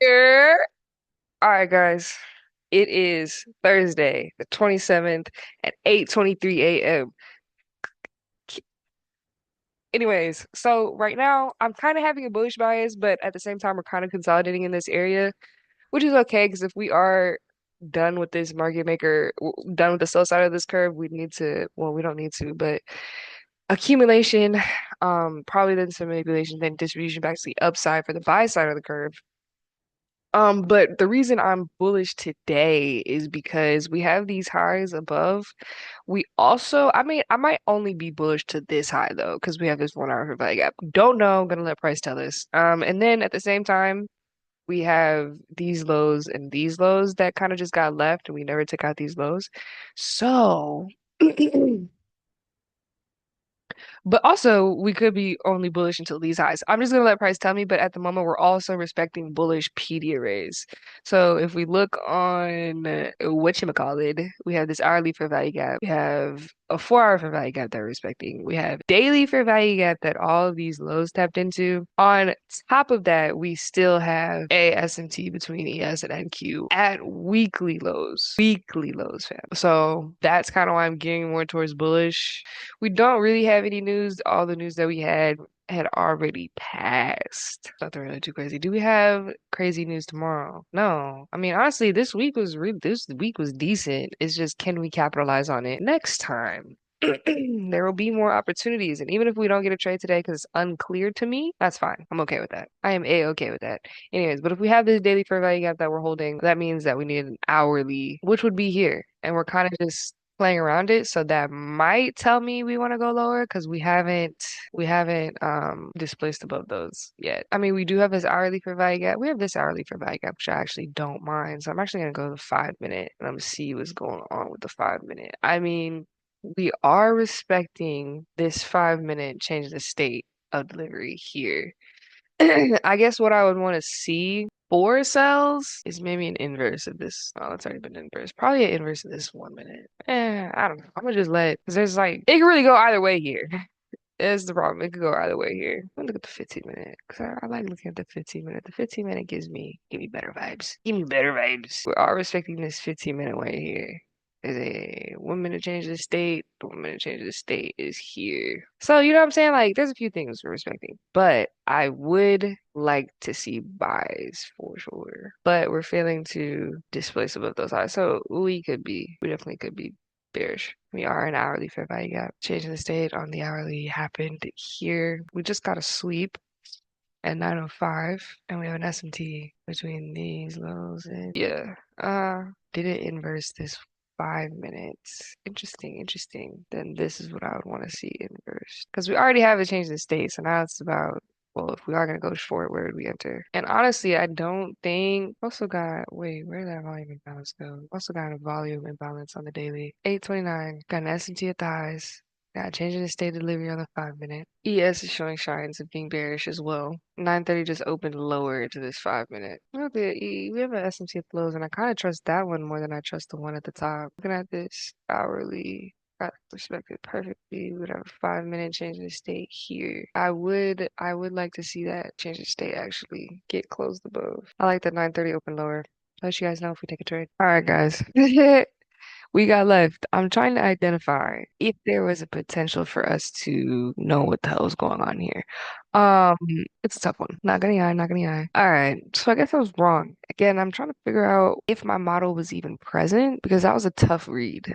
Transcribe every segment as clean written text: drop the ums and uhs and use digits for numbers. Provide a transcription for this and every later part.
Yeah. All right, guys. It is Thursday, the 27th at 8:23 a.m. Anyways, so right now I'm kind of having a bullish bias, but at the same time we're kind of consolidating in this area, which is okay because if we are done with this market maker, done with the sell side of this curve, we need to, well, we don't need to, but accumulation, probably then some manipulation, then distribution back to the upside for the buy side of the curve. But the reason I'm bullish today is because we have these highs above. We also, I mean, I might only be bullish to this high though, because we have this 1 hour for value gap. Don't know. I'm gonna let price tell us. And then at the same time, we have these lows and these lows that kind of just got left, and we never took out these lows. So, but also, we could be only bullish until these highs. I'm just gonna let price tell me, but at the moment, we're also respecting bullish PD arrays. So if we look on whatchamacallit, we have this hourly fair value gap. We have a 4 hour fair value gap that we're respecting. We have daily fair value gap that all of these lows tapped into. On top of that, we still have a SMT between ES and NQ at weekly lows, fam. So that's kind of why I'm getting more towards bullish. We don't really have any news. All the news that we had already passed. Nothing really too crazy. Do we have crazy news tomorrow? No. I mean, honestly, this week was decent. It's just can we capitalize on it next time? There will be more opportunities, and even if we don't get a trade today because it's unclear to me, that's fine. I'm okay with that. I am a-okay with that. Anyways, but if we have this daily fair value gap that we're holding, that means that we need an hourly, which would be here, and we're kind of just playing around it, so that might tell me we want to go lower because we haven't displaced above those yet. I mean, we do have this hourly for value gap. We have this hourly for value gap, which I actually don't mind. So I'm actually gonna go to the 5 minute and I'm gonna see what's going on with the 5 minute. I mean, we are respecting this 5 minute change the state of delivery here. I guess what I would want to see for cells is maybe an inverse of this. Oh, it's already been inverse. Probably an inverse of this 1 minute. I don't know. I'm gonna just let, because there's like, it can really go either way here. Is the problem. It could go either way here. Let me look at the 15 minute because I like looking at the 15 minute. The 15 minute give me better vibes. Give me better vibes. We are respecting this 15 minute right here. There's a 1 minute change of the state. The 1 minute change of the state is here. So you know what I'm saying? Like there's a few things we're respecting, but I would like to see buys for sure. But we're failing to displace above those highs. So we definitely could be bearish. We are an hourly fair value gap. Changing the state on the hourly happened here. We just got a sweep at 9:05, and we have an SMT between these lows and yeah. Did it inverse this 5 minutes? Interesting, interesting. Then this is what I would want to see inverse. Because we already have a change in state, so now it's about well, if we are gonna go short, where would we enter? And honestly, I don't think also got wait, where did that volume imbalance go? Also got a volume imbalance on the daily. 829, got an S&T at the highs. Got a change in the state delivery on the 5 minute. ES is showing signs of being bearish as well. 930 just opened lower to this 5 minute. Okay, we have an S&T at the lows, and I kind of trust that one more than I trust the one at the top. Looking at this hourly, got respected perfectly. We would have a 5 minute change in state here. I would like to see that change in state actually get closed above. I like the 930 open lower. Let you guys know if we take a trade. All right, guys. We got left. I'm trying to identify if there was a potential for us to know what the hell is going on here. Um, it's a tough one. Not gonna lie, not gonna lie. All right, so I guess I was wrong. Again, I'm trying to figure out if my model was even present because that was a tough read.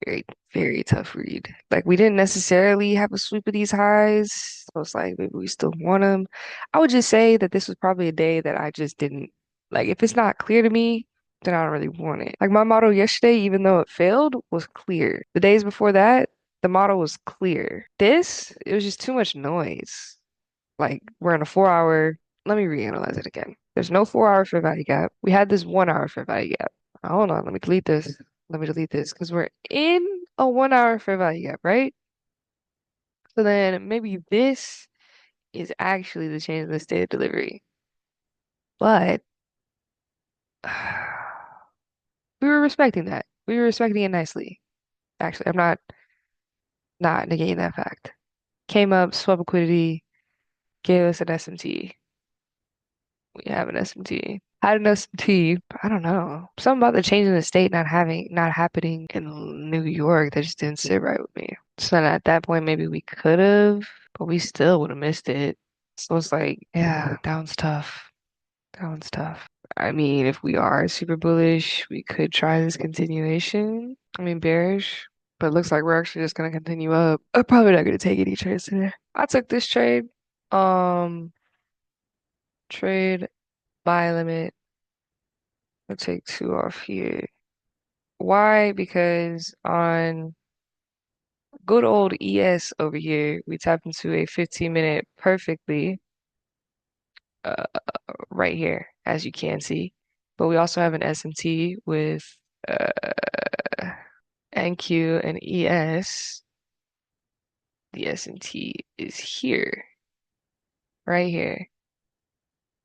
Very, very tough read. Like we didn't necessarily have a sweep of these highs. So it's like maybe we still want them. I would just say that this was probably a day that I just didn't like. If it's not clear to me, then I don't really want it. Like my model yesterday, even though it failed, was clear. The days before that, the model was clear. This, it was just too much noise. Like we're in a 4 hour. Let me reanalyze it again. There's no 4 hour fair value gap. We had this 1 hour fair value gap. Hold on, let me delete this. Let me delete this because we're in a 1 hour fair value gap, right? So then maybe this is actually the change in the state of delivery. But we were respecting that. We were respecting it nicely. Actually, I'm not negating that fact. Came up, swap liquidity, gave us an SMT. We have an SMT. Had an SMT. I don't know. Something about the change in the state not happening in New York that just didn't sit right with me. So then at that point, maybe we could have, but we still would have missed it. So it's like, yeah, that one's tough. That one's tough. I mean, if we are super bullish, we could try this continuation. I mean, bearish, but it looks like we're actually just gonna continue up. I'm probably not gonna take any trades today. I took this trade. Um, trade buy limit. I'll take two off here. Why? Because on good old ES over here, we tap into a 15-minute perfectly uh, right here, as you can see. But we also have an SMT with uh, NQ and ES. The SMT is here, right here.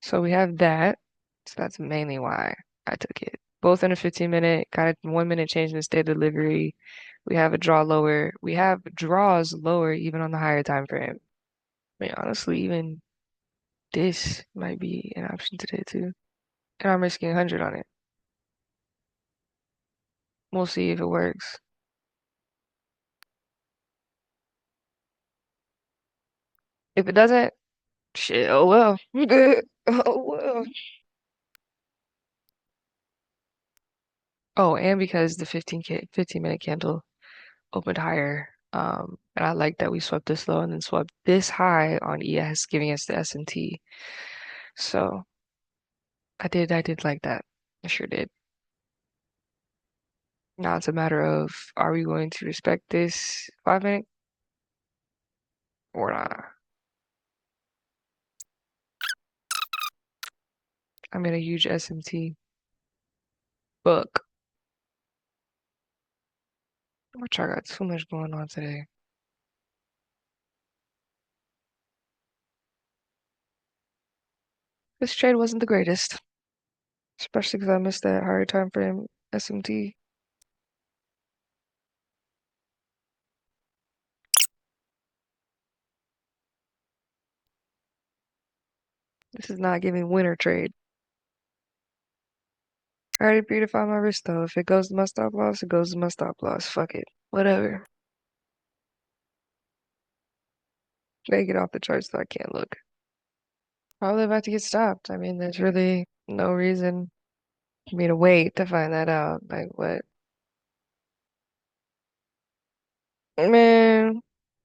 So we have that. So that's mainly why I took it. Both in a 15-minute, got a 1 minute change in the state of delivery. We have a draw lower. We have draws lower even on the higher time frame. I mean, honestly, even this might be an option today too. And I'm risking 100 on it. We'll see if it works. If it doesn't, shit, oh well. Oh well. Oh, and because the 15-minute candle opened higher, and I like that we swept this low and then swept this high on ES, giving us the S&T. So I did like that. I sure did. Now it's a matter of are we going to respect this 5 minute or not? I made a huge SMT book, which I got too much going on today. This trade wasn't the greatest, especially because I missed that higher time frame SMT. This is not giving winner trade. I already predefined my risk though. If it goes to my stop loss, it goes to my stop loss. Fuck it. Whatever. They get off the charts so I can't look. Probably about to get stopped. I mean, there's really no reason for me to wait to find that out. Like what? Man,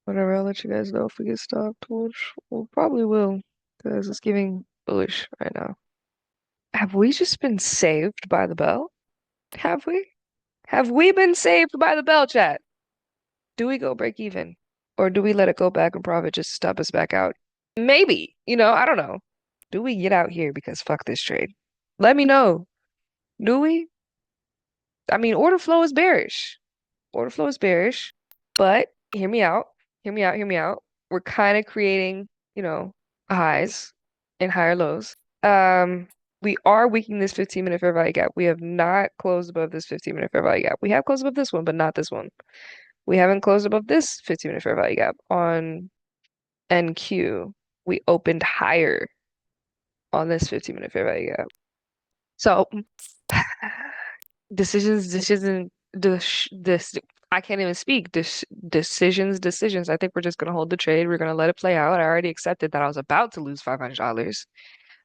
whatever. I'll let you guys know if we get stopped, which we probably will, because it's giving bullish right now. Have we just been saved by the bell? Have we? Have we been saved by the bell, chat? Do we go break even? Or do we let it go back and profit just stop us back out? Maybe. I don't know. Do we get out here because fuck this trade? Let me know. Do we? I mean, order flow is bearish. Order flow is bearish, but hear me out. Hear me out. Hear me out. We're kind of creating, highs and higher lows. We are weakening this 15-minute fair value gap. We have not closed above this 15-minute fair value gap. We have closed above this one, but not this one. We haven't closed above this 15-minute fair value gap on NQ. We opened higher on this 15-minute fair value gap. So this I can't even speak. Decisions. I think we're just gonna hold the trade. We're gonna let it play out. I already accepted that I was about to lose $500.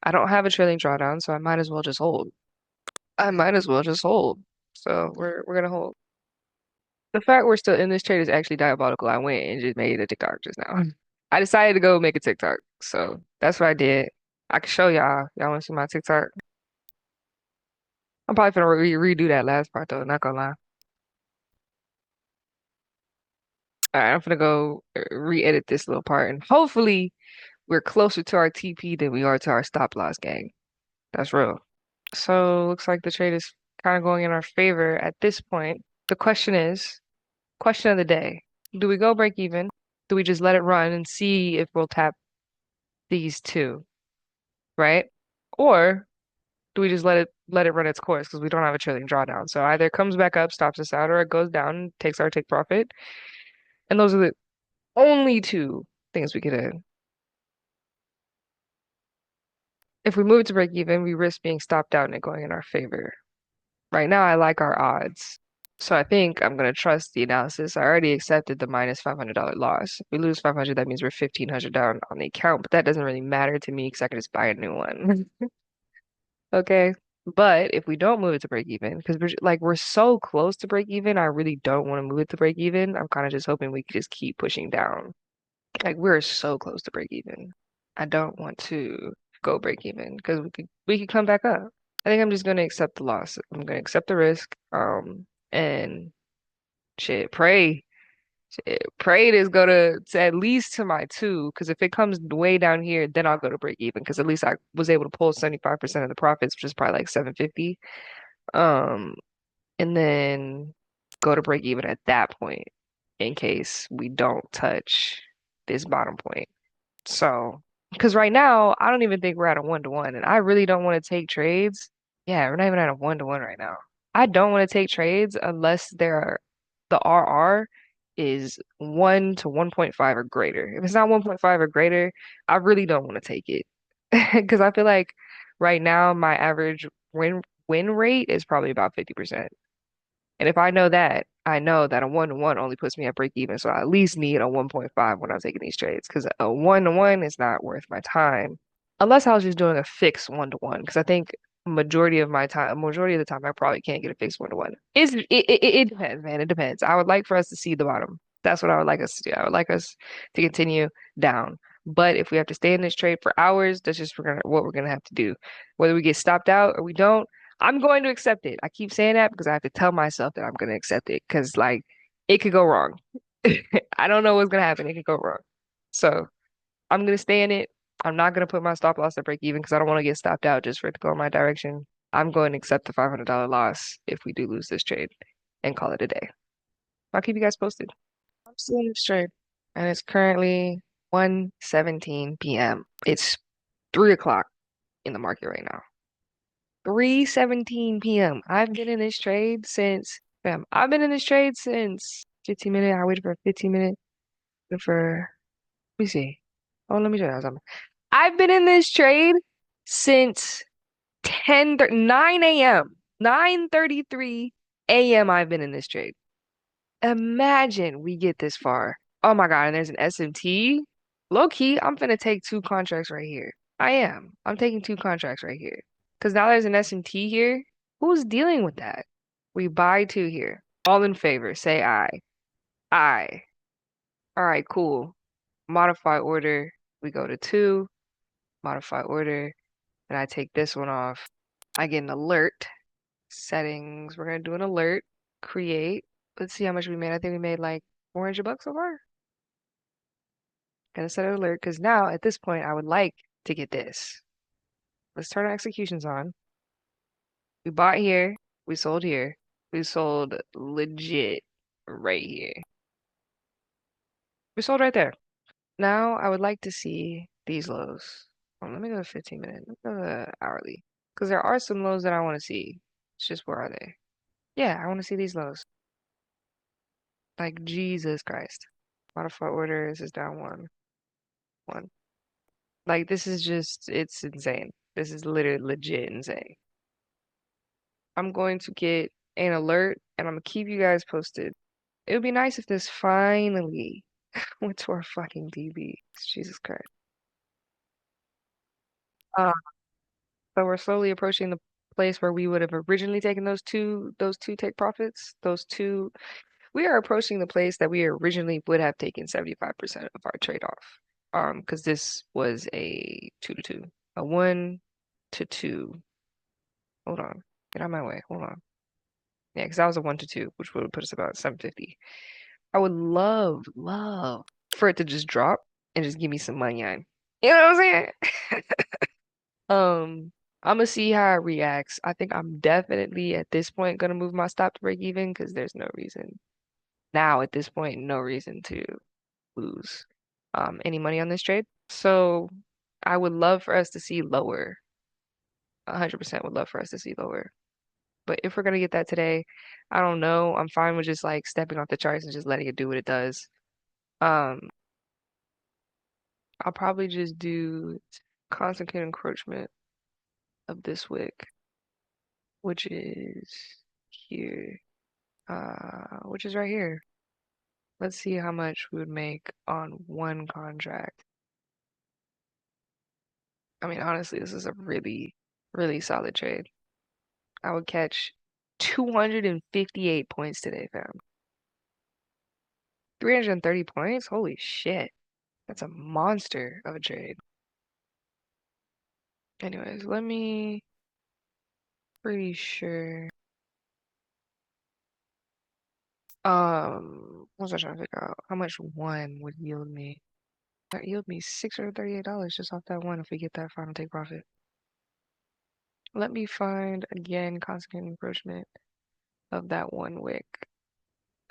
I don't have a trailing drawdown, so I might as well just hold. I might as well just hold. So we're gonna hold. The fact we're still in this trade is actually diabolical. I went and just made a TikTok just now. I decided to go make a TikTok, so that's what I did. I can show y'all. Y'all want to see my TikTok? I'm probably gonna redo that last part though. Not gonna lie. All right, I'm gonna go re-edit this little part, and hopefully we're closer to our TP than we are to our stop loss, gang. That's real. So looks like the trade is kind of going in our favor at this point. The question of the day: do we go break even? Do we just let it run and see if we'll tap these two, right? Or do we just let it run its course because we don't have a trailing drawdown? So either it comes back up, stops us out, or it goes down, takes our take profit. And those are the only two things we could do. If we move it to break even, we risk being stopped out and it going in our favor. Right now, I like our odds. So I think I'm going to trust the analysis. I already accepted the minus $500 loss. If we lose 500, that means we're 1,500 down on the account, but that doesn't really matter to me because I can just buy a new one. Okay. But if we don't move it to break even, because we're so close to break even, I really don't want to move it to break even. I'm kind of just hoping we can just keep pushing down. Like we're so close to break even. I don't want to go break even because we could come back up. I think I'm just gonna accept the loss. I'm gonna accept the risk. And shit, pray this go to at least to my two. Because if it comes way down here, then I'll go to break even. Because at least I was able to pull 75% of the profits, which is probably like 750. Um, and then go to break even at that point in case we don't touch this bottom point. So, because right now, I don't even think we're at a 1-to-1, and I really don't want to take trades. Yeah, we're not even at a 1-to-1 right now. I don't want to take trades unless the RR is 1 to 1.5 or greater. If it's not 1.5 or greater, I really don't want to take it. Because I feel like right now, my average win rate is probably about 50%. And if I know that, I know that a 1-to-1 only puts me at break even. So I at least need a 1.5 when I'm taking these trades because a 1-to-1 is not worth my time. Unless I was just doing a fixed 1-to-1, because I think majority of the time, I probably can't get a fixed 1-to-1. It depends, man. It depends. I would like for us to see the bottom. That's what I would like us to do. I would like us to continue down. But if we have to stay in this trade for hours, that's just what we're gonna have to do. Whether we get stopped out or we don't, I'm going to accept it. I keep saying that because I have to tell myself that I'm going to accept it because, like, it could go wrong. I don't know what's going to happen. It could go wrong. So I'm going to stay in it. I'm not going to put my stop loss at break even because I don't want to get stopped out just for it to go in my direction. I'm going to accept the $500 loss if we do lose this trade and call it a day. I'll keep you guys posted. I'm still in this trade, and it's currently 1:17 p.m. It's 3 o'clock in the market right now. 3:17 p.m. I've been in this trade since, fam, I've been in this trade since 15 minutes. I waited for 15 minutes for, let me see. Oh, let me show you something. I've been in this trade since 9 a.m. 9:33 a.m. I've been in this trade. Imagine we get this far. Oh my God, and there's an SMT. Low key, I'm finna take two contracts right here. I am. I'm taking two contracts right here. Because now there's an SMT here. Who's dealing with that? We buy two here. All in favor. Say aye. Aye. All right, cool. Modify order. We go to two. Modify order. And I take this one off. I get an alert. Settings. We're gonna do an alert. Create. Let's see how much we made. I think we made like 400 bucks so far. Gonna set an alert because now at this point I would like to get this. Let's turn our executions on. We bought here. We sold here. We sold legit right here. We sold right there. Now I would like to see these lows. Oh, let me go to 15 minutes. Let me go to hourly. Because there are some lows that I want to see. It's just where are they? Yeah, I want to see these lows. Like Jesus Christ. Modify order. This is down one. One. Like this is just it's insane. This is literally legit insane. I'm going to get an alert and I'm gonna keep you guys posted. It would be nice if this finally went to our fucking DB. Jesus Christ. Uh, so we're slowly approaching the place where we would have originally taken those two take profits. Those two, we are approaching the place that we originally would have taken 75% of our trade off. Because this was a 2-to-2, a 1-to-2. Hold on, get out of my way. Hold on. Yeah, because that was a 1-to-2, which would put us about 750. I would love for it to just drop and just give me some money on. You know what I'm saying? I'm gonna see how it reacts. I think I'm definitely at this point gonna move my stop to break even because there's no reason now at this point, no reason to lose any money on this trade. So I would love for us to see lower. 100% would love for us to see lower. But if we're gonna get that today, I don't know. I'm fine with just like stepping off the charts and just letting it do what it does. Um, I'll probably just do constant encroachment. of this wick, which is here, which is right here. Let's see how much we would make on one contract. I mean, honestly, this is a really, really solid trade. I would catch 258 points today, fam. 330 points? Holy shit. That's a monster of a trade. Anyways, let me pretty sure. What was I trying to figure out? How much one would yield me? That yield me $638 just off that one if we get that final take profit. Let me find again constant encroachment of that one wick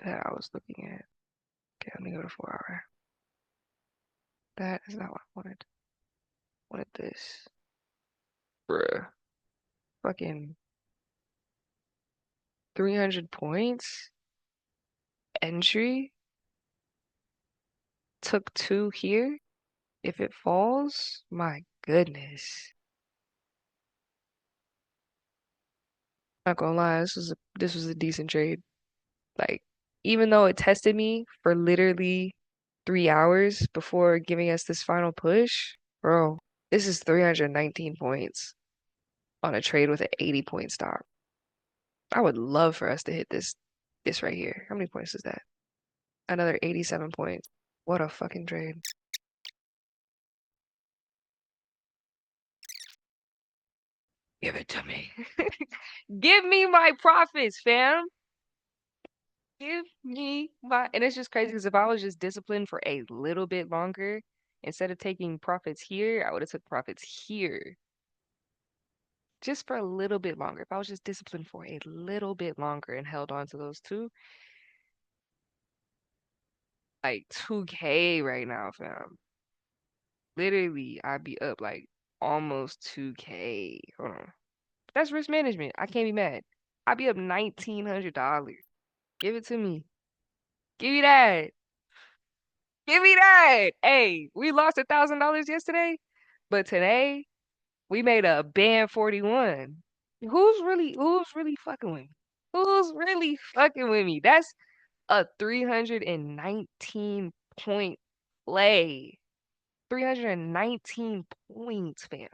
that I was looking at. Okay, let me go to 4 hour. That is not what I wanted. I wanted this. Bruh. Fucking 300 points? Entry? Took two here? If it falls? My goodness. Not gonna lie, this was a decent trade. Like, even though it tested me for literally 3 hours before giving us this final push, bro, this is 319 points on a trade with an 80-point stop. I would love for us to hit this right here. How many points is that? Another 87 points. What a fucking trade. Give it to me. Give me my profits, fam. Give me my, and it's just crazy because if I was just disciplined for a little bit longer, instead of taking profits here, I would have took profits here. Just for a little bit longer. If I was just disciplined for a little bit longer and held on to those two, like 2K right now, fam. Literally, I'd be up like almost 2K. Hold on. That's risk management. I can't be mad. I'd be up $1,900. Give it to me. Give me that. Give me that. Hey, we lost $1,000 yesterday, but today we made a band 41. Who's really fucking with me? Who's really fucking with me? That's a 319 point play. 319 points, fam.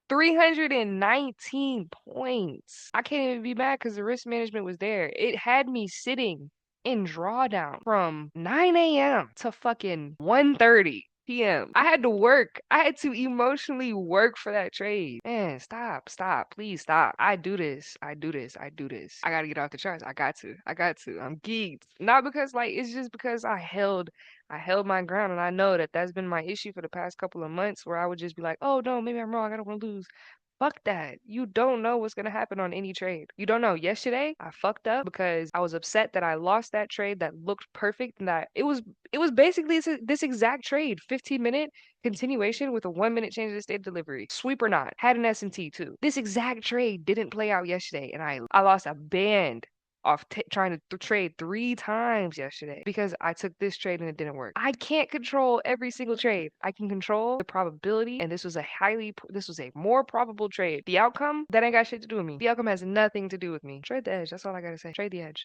319 points. I can't even be mad because the risk management was there. It had me sitting in drawdown from 9 a.m. to fucking 1:30 p.m. I had to work. I had to emotionally work for that trade. Man, stop, stop, please stop. I do this. I do this. I do this. I gotta get off the charts. I got to. I got to. I'm geeked. Not because like it's just because I held my ground, and I know that that's been my issue for the past couple of months where I would just be like, oh no, maybe I'm wrong. I don't want to lose. Fuck that. You don't know what's going to happen on any trade. You don't know. Yesterday, I fucked up because I was upset that I lost that trade that looked perfect and that it was basically this exact trade, 15-minute continuation with a 1-minute change of the state of delivery. Sweep or not. Had an S&T too. This exact trade didn't play out yesterday and I lost a band off trying to trade 3 times yesterday because I took this trade and it didn't work. I can't control every single trade. I can control the probability, and this was a more probable trade. The outcome, that ain't got shit to do with me. The outcome has nothing to do with me. Trade the edge. That's all I gotta say. Trade the edge.